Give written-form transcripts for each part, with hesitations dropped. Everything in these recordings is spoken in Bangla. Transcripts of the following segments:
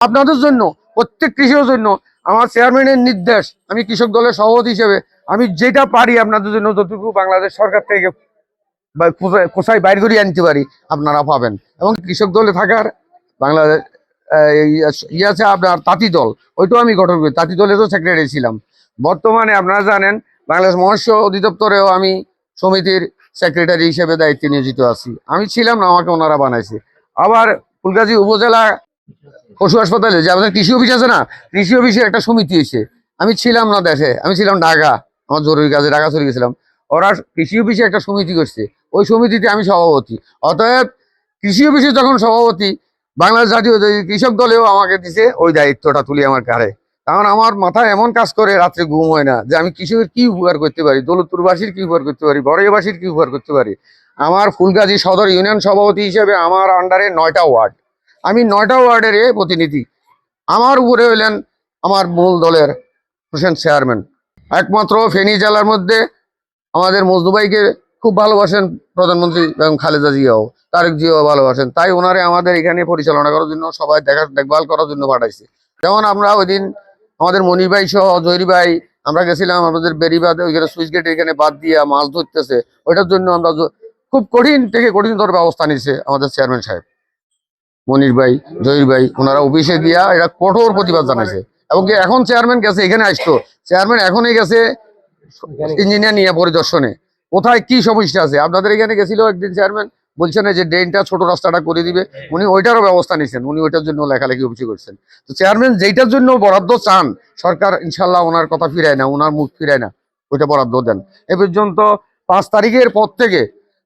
আপনাদের জন্য, প্রত্যেক কৃষকের জন্য আমার চেয়ারম্যানের নির্দেশ, আমি কৃষক দলের সভাপতি হিসেবে আমি যেটা পারি আপনাদের জন্য, যতটুকু বাংলাদেশ সরকার থেকে কোথায় বাইর করে আনতে পারি আপনারা পাবেন। এবং কৃষক দলে থাকার বাংলাদেশ আছে আপনার তাঁতি দল, ওইটাও আমি গঠন করি, তাঁতি দলেরও সেক্রেটারি ছিলাম। বর্তমানে আপনারা জানেন বাংলাদেশ মৎস্য অধিদপ্তরেও আমি সমিতির সেক্রেটারি হিসেবে দায়িত্বে নিয়োজিত আছি। আমি ছিলাম না, আমাকে ওনারা বানাইছে। আবার ফুলগাজী উপজেলা পশু হাসপাতালে যে আমাদের কৃষি অফিস আছে না, কৃষি অফিসে একটা সমিতি এসে, আমি ছিলাম না দেশে, আমি ছিলাম ঢাকা, আমার জরুরি কাজে ঢাকা চলে গেছিলাম। ওরা কৃষি অফিসে একটা সমিতি করছে, ওই সমিতিতে আমি সভাপতি। অতএব কৃষি অফিসে যখন সভাপতি, বাংলাদেশ জাতীয় কৃষক দলেও আমাকে দিছে ওই দায়িত্বটা তুলি আমার ঘাড়ে। কারণ আমার মাথায় এমন কাজ করে, রাত্রে ঘুম হয় না, যে আমি কৃষকের কি উপকার করতে পারি, দৌলতপুরবাসীর কি উপকার করতে পারি, বড়াইবাসীর কি উপকার করতে পারি। আমার ফুলগাজী সদর ইউনিয়ন সভাপতি হিসেবে আমার আন্ডারে 9টা ওয়ার্ড, আমি 9টা ওয়ার্ডের প্রতিনিধি। আমার উপরে হইলেন আমার মূল দলের হোসেন চেয়ারম্যান। একমাত্র ফেনী জেলার মধ্যে আমাদের মজদুবাইকে খুব ভালোবাসেন প্রধানমন্ত্রী এবং খালেদা জিয়াও, তারেক জিয়াও ভালোবাসেন, তাই ওনারে আমাদের এখানে পরিচালনা করার জন্য, সবাই দেখভাল করার জন্য পাঠাইছে। যেমন আমরা ওই দিন আমাদের মনির ভাই সহ জহির ভাই আমরা গেছিলাম আমাদের বেরিবাদে, ওইখানে সুইচ গেট এখানে বাদ দিয়ে মাছ ধরতেছে, ওইটার জন্য আমরা খুব কঠিন থেকে কঠিনতর ব্যবস্থা নিচ্ছে আমাদের চেয়ারম্যান সাহেব, মনির ভাই, জহির ভাই, ওনারা অফিসে দিয়া এরা কঠোর প্রতিবাদ জানাইছে। এবং কি এখন চেয়ারম্যান গেছে, এখানে আসতো চেয়ারম্যান, এখনই গেছে ইঞ্জিনিয়ার নিয়ে পরিদর্শনে, কোথায় কি সমস্যা আছে। আপনাদের এখানে গেছিল একদিন চেয়ারম্যান, বলছেন যে ড্রেনটা ছোট রাস্তাটা করে দিবে, উনি ওইটারও ব্যবস্থা নিচ্ছেন, উনি ওইটার জন্য লেখালেখি অফিসে করছেন। তো চেয়ারম্যান যেটার জন্য বরাদ্দ চান, সরকার ইনশাল্লাহ ওনার কথা ফিরায় না, ওনার মুখ ফিরায় না, ওইটা বরাদ্দ দেন। এ পর্যন্ত 5 তারিখের পর থেকে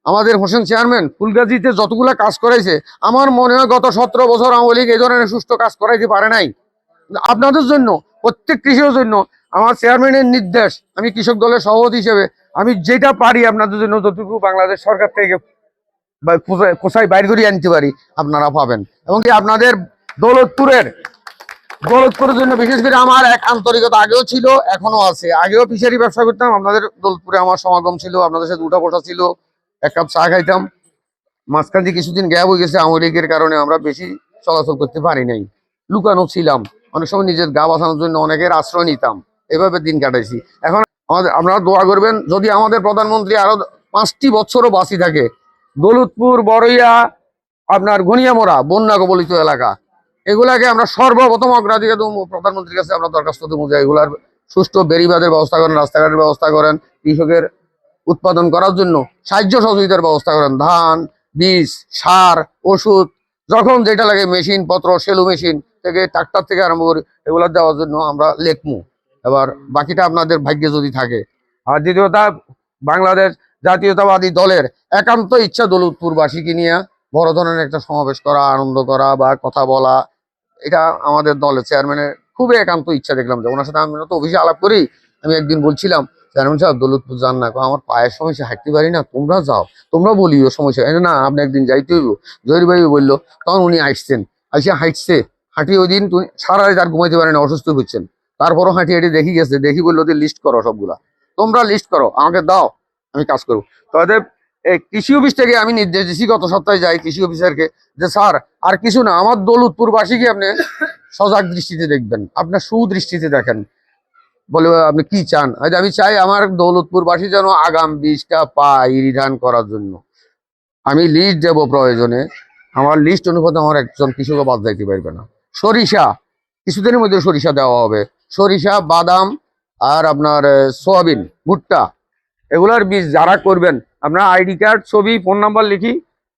আমাদের হোসেন চেয়ারম্যান ফুলগাজীতে যতগুলা কাজ করাইছে, আমার মনে হয় গত 17 বছর আওয়ামী লীগ এই ধরনের সুষ্ঠু কাজ করাইতে পারে নাই। আপনাদের জন্য, প্রত্যেক কৃষকের জন্য আমার চেয়ারম্যানের নির্দেশ, আমি কৃষক দলের সভাপতি হিসেবে আমি যেটা পারি আপনাদের জন্য, যতটুকু বাংলাদেশ সরকার থেকে কোথায় বাইর করে আনতে পারি আপনারা পাবেন। এবং কি আপনাদের দৌলতপুরের জন্য বিশেষ করে আমার এক আন্তরিকতা আগেও ছিল, এখনো আছে। আগেও ফিশারি ব্যবসা করতাম, আপনাদের দৌলতপুরে আমার সমাগম ছিল, আপনাদের সাথে উঠা বসা ছিল, 1 কাপ চা খাইতাম। মাঝখান দিয়ে কিছুদিন গ্যাপ হয়ে গেছে আওয়ামী লীগের কারণে, আমরা বেশি চলাচল করতে পারি নাই, লুকানো ছিলাম, অনেক সময় নিজের গা বাঁচানোর জন্য অনেকের আশ্রয় নিতাম, এভাবে দিন কাটাইছি। এখন আপনারা দোয়া করবেন, যদি আমাদের প্রধানমন্ত্রী আরো 5টি বছরও বাঁচি থাকে, দৌলতপুর, বড়ইয়া, আপনার ঘনিয়ামোড়া বন্যা কবলিত এলাকা, এগুলাকে আমরা সর্বপ্রথম অগ্রাধিকার দেবো। প্রধানমন্ত্রীর কাছে আমরা দরখাস্ত দেবো যে এগুলার সুষ্ঠু বেরিবাদের ব্যবস্থা করেন, রাস্তাঘাটের ব্যবস্থা করেন, কৃষকের উৎপাদন করার জন্য সাহায্য সহযোগিতার ব্যবস্থা করেন, ধান, বীজ, সার, ওষুধ, যখন যেটা লাগে, মেশিন পত্র, সেলু মেশিন থেকে ট্রাক্টর থেকে আরম্ভ করে এগুলো দেওয়ার জন্য আমরা লেখমু। এবার বাকিটা আপনাদের ভাগ্যে যদি থাকে। আর দ্বিতীয়তা, বাংলাদেশ জাতীয়তাবাদী দলের একান্ত ইচ্ছা দৌলতপুরবাসীকে নিয়ে বড় ধরনের একটা সমাবেশ করা, আনন্দ করা বা কথা বলা, এটা আমাদের দলের চেয়ারম্যানের খুবই একান্ত ইচ্ছা। দেখলাম যে ওনার সাথে আমি তো অফিসে আলাপ করি, আমি একদিন বলছিলাম, চেয়ারম্যান সাহেব দৌলতপুর যান না, আমার পায়ের সমস্যা, হাঁটতে পারি না, তোমরা যাও, তোমরা বলিও সমস্যা না, আপনি একদিন যাইতে হইব। জহির ভাই বললো, তখন উনি আসছেন, আসে হাঁটছে, হাঁটি ওই দিন সারা রাত আর ঘুমাইতে পারেন, অসুস্থ হচ্ছেন, তারপরও হাঁটি হাঁটি দেখি গেছে, দেখি বললো যে লিস্ট করো সবগুলা, তোমরা লিস্ট করো, আমাকে দাও, আমি কাজ করবো। তবে কৃষি অফিস থেকে আমি নির্দেশ দিচ্ছি, গত সপ্তাহে যাই কৃষি অফিসারকে, যে স্যার আর কিছু না, আমার দৌলতপুরবাসীকে আপনি সজাগ দৃষ্টিতে দেখবেন, আপনার সুদৃষ্টিতে দেখেন, বলে আপনি কি চান। আমি চাই আমার দৌলতপুরবাসী যেন আগাম বীজটা পায় রিটার্ন করার জন্য। আমি লিস্ট দেবো প্রয়োজনে, আমার লিস্ট অনুপাতে আমার একজন কৃষকও বাদ যাইতে পারবে না। সরিষা কিছুদিনের মধ্যে সরিষা দেওয়া হবে, সরিষা, বাদাম আর আপনার সোয়াবিন, ভুট্টা, এগুলার বীজ যারা করবেন, আপনার আইডি কার্ড, ছবি, ফোন নাম্বার লিখি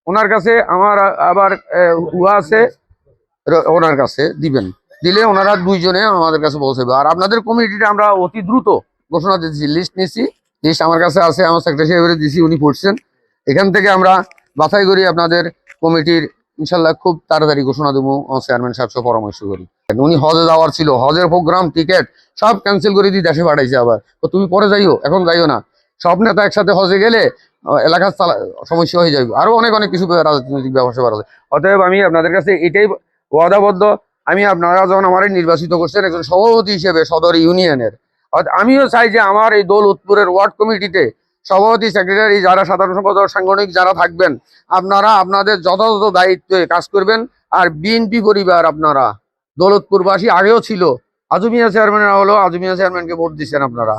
ওনার কাছে, আমার আবার হুয়া আছে, ওনার কাছে দিবেন, দিলে ওনারা 2 জনে আমাদের কাছে পৌঁছাবে। আর আপনাদের কমিটিটা আমরা অতি দ্রুত ঘোষণা দিচ্ছি, লিস্ট নিচ্ছি, লিস্ট আমার কাছে আছে, আমার সেক্রেটারি সাহেবের দিছি, উনি পড়ছেন, এখান থেকে আমরা বাছাই করি আপনাদের কমিটির, ইনশাল্লাহ খুব তাড়াতাড়ি ঘোষণা দেবো। আমার চেয়ারম্যান সাহেব সব পরামর্শ করি। উনি হজে যাওয়ার ছিল, হজের প্রোগ্রাম, টিকিট সব ক্যান্সেল করে দিয়ে দেশে পাঠাইছে, আবার তো তুমি পরে যাইও, এখন যাইও না, সব নেতা একসাথে হজে গেলে এলাকার সমস্যা হয়ে যাবে, আরো অনেক অনেক কিছু রাজনৈতিক ব্যবসা করা যায়। অতএব আমি আপনাদের কাছে এটাই ওয়াদাবদ্ধ, আমি আপনারা যখন আমার নির্বাচিত করছেন একজন সভাপতি হিসেবে সদর ইউনিয়নের, আমিও চাই যে আমার এই দৌলতপুরের ওয়ার্ড কমিটিতে সভাপতি, সেক্রেটারি, যারা সাধারণ সম্পাদক, সাংগঠনিক যারা থাকবেন, আপনারা আপনাদের যথাযথ দায়িত্বে কাজ করবেন। আর বিএনপি পরিবার আপনারা দৌলতপুরবাসী আগেও ছিল, আজমিয়া চেয়ারম্যান হলো, আজমিয়া চেয়ারম্যানকে ভোট দিচ্ছেন আপনারা,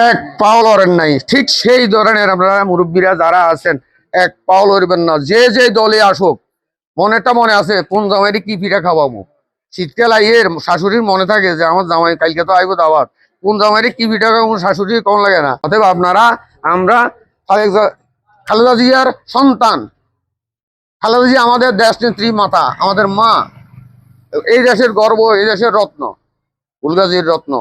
এক পাও লড়েন নাই। ঠিক সেই ধরনের আপনারা মুরব্বীরা যারা আছেন, এক পাও লড়বেন না। যে যে দলে আসুক, মনেটা মনে আছে কোন জামাইরে কি পিঠা খাওয়াবো। শীতকাল আইয়ের শাশুড়ির মনে থাকে যে আমার জামাই কালকে তো আইবো দাওয়াত, কোন জামাইরে কি পিঠা খাওয়াবো শাশুড়ির কম লাগে না। অতএব আপনারা, আমরা খালেদা জিয়ার সন্তান, খালেদা জিয়া আমাদের দেশ নেত্রী মাতা, আমাদের মা, এই দেশের গর্ব, এই দেশের রত্ন, ফুলগাজীর রত্ন।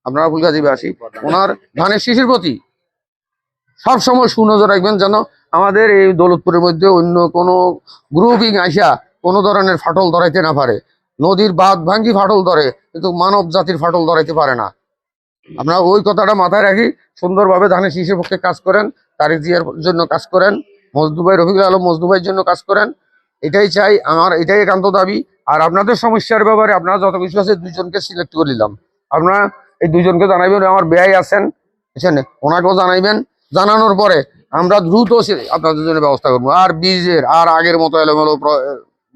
আপনারা ফুলগাজীবাসী, ওনার ধানের শীষের প্রতি সবসময় সুনজর রাখবেন, যেন আমাদের এই দৌলতপুরের মধ্যে অন্য কোনো গ্রুপিং আইসা কোনো ধরনের ফাটল ধরাইতে না পারে। নদীর বাঁধ ভাঙ্গি ফাটল ধরে, কিন্তু মানব জাতির ফাটল ধরাইতে পারে না। আপনারা ওই কথাটা মাথায় রাখি সুন্দরভাবে ধানের শীষের পক্ষে কাজ করেন, তারেক জিয়ার জন্য কাজ করেন, মজদু ভাই, রফিকুল আলম মজদু ভাইয়ের জন্য কাজ করেন। এটাই চাই, আমার এটাই একান্ত দাবি। আর আপনাদের সমস্যার ব্যাপারে আপনারা যত কিছু আছে, দুইজনকে সিলেক্ট করে নিলাম, আপনারা এই দুইজনকে জানাইবেন। আমার ব্যয় আছেন, বুঝছেন, ওনাকেও জানাইবেন। জানানোর পরে আমরা দ্রুত আপনাদের জন্য ব্যবস্থা করবো। আর বীজের আর আগের মতো এলোমেলো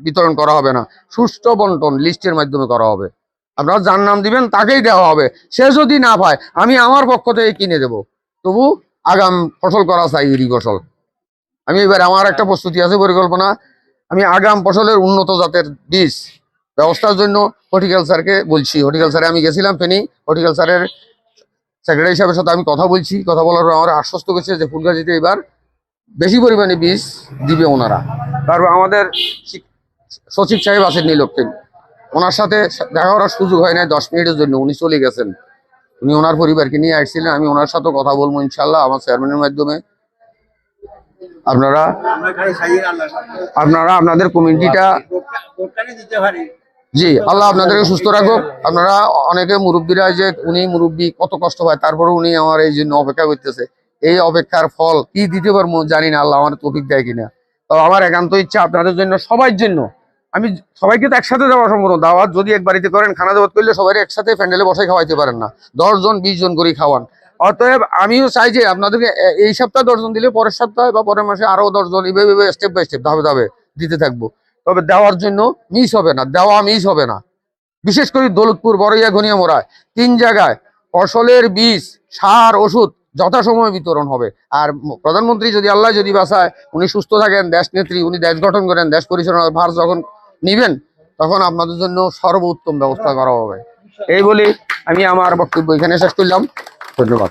বিতরণ করা হবে না, সুষ্ঠু বন্টন লিস্টের মাধ্যমে করা হবে। আপনারা যার নাম দিবেন তাকেই দেওয়া হবে। সে যদি না পায়, আমি আমার পক্ষ থেকে কিনে দেব, তবু আগাম ফসল করা চাই, এরই ফসল। আমি এবার আমার একটা প্রস্তুতি আছে, পরিকল্পনা। আমি আগাম ফসলের উন্নত জাতের বীজ ব্যবস্থার জন্য হর্টিকালচারকে বলছি। হর্টিকালচারে আমি গেছিলাম ফেনী, হর্টিকালচারের সেক্রেটারি হিসাবের সাথে আমি কথা বলছি। কথা বলার পর আমার আশ্বস্ত করেছে যে ফুলগাজীতে এবার বেশি পরিমাণে বীজ দিবে ওনারা। তারপর আমাদের সচিব সাহেব আছেন নীলক্ষণ, ওনার সাথে দেখা করার সুযোগ হয় নাই 10 মিনিটের জন্য, উনি চলে গেছেন। উনি ওনার পরিবারকে নিয়ে আসছিলেন। আমি ওনার সাথে কথা বলবো ইনশাল্লাহ আমার চেয়ারম্যানের মাধ্যমে। আপনারা আপনারা আপনাদের কমিটিটা, জি, আল্লাহ আপনাদেরকে সুস্থ রাখুক। আপনারা অনেকে মুরব্বীরা, যে উনি মুরব্বী কত কষ্ট পায়, তারপরে উনি আমার এই জন্য অপেক্ষা করতেছে। এই অপেক্ষার ফল কি দিতে পারবো জানি না, আল্লাহ আমার তৌফিক দেয় কিনা। তো আমার একান্ত ইচ্ছা আপনাদের জন্য, সবার জন্য, আমি সবাইকে তো একসাথে দেওয়া সম্ভব না। দাওয়াত যদি এক বাড়িতে করেন, খানা দাওয়াত করলে সবাই একসাথে প্যান্ডেলে বসাই খাওয়াইতে পারেন না, 10 জন 20 জন করে খাওয়ান। অতএব আমিও চাই যে আপনাদেরকে এই সপ্তাহে 10 জন দিলে পরের সপ্তাহে বা পরের মাসে আরো 10 জন, এইভাবে স্টেপ বাই স্টেপ ধাপে ধাপে দিতে থাকবো। তবে দেওয়ার জন্য মিস হবে না, দেওয়া মিস হবে না। বিশেষ করে দৌলতপুর, বড়ইয়া, ঘনিয়ামুড়ায় 3 জায়গায় ফসলের বীজ, সার, ওষুধ যথাসময়ে বিতরণ হবে। আর প্রধানমন্ত্রী যদি, আল্লাহ যদি বাঁচায়, উনি সুস্থ থাকেন, দেশ নেত্রী, উনি দেশ গঠন করেন, দেশ পরিচালনার ভার যখন নিবেন, তখন আপনাদের জন্য সর্বোত্তম ব্যবস্থা করা হবে। এই বলে আমি আমার বক্তব্য এখানে শেষ করলাম। ধন্যবাদ।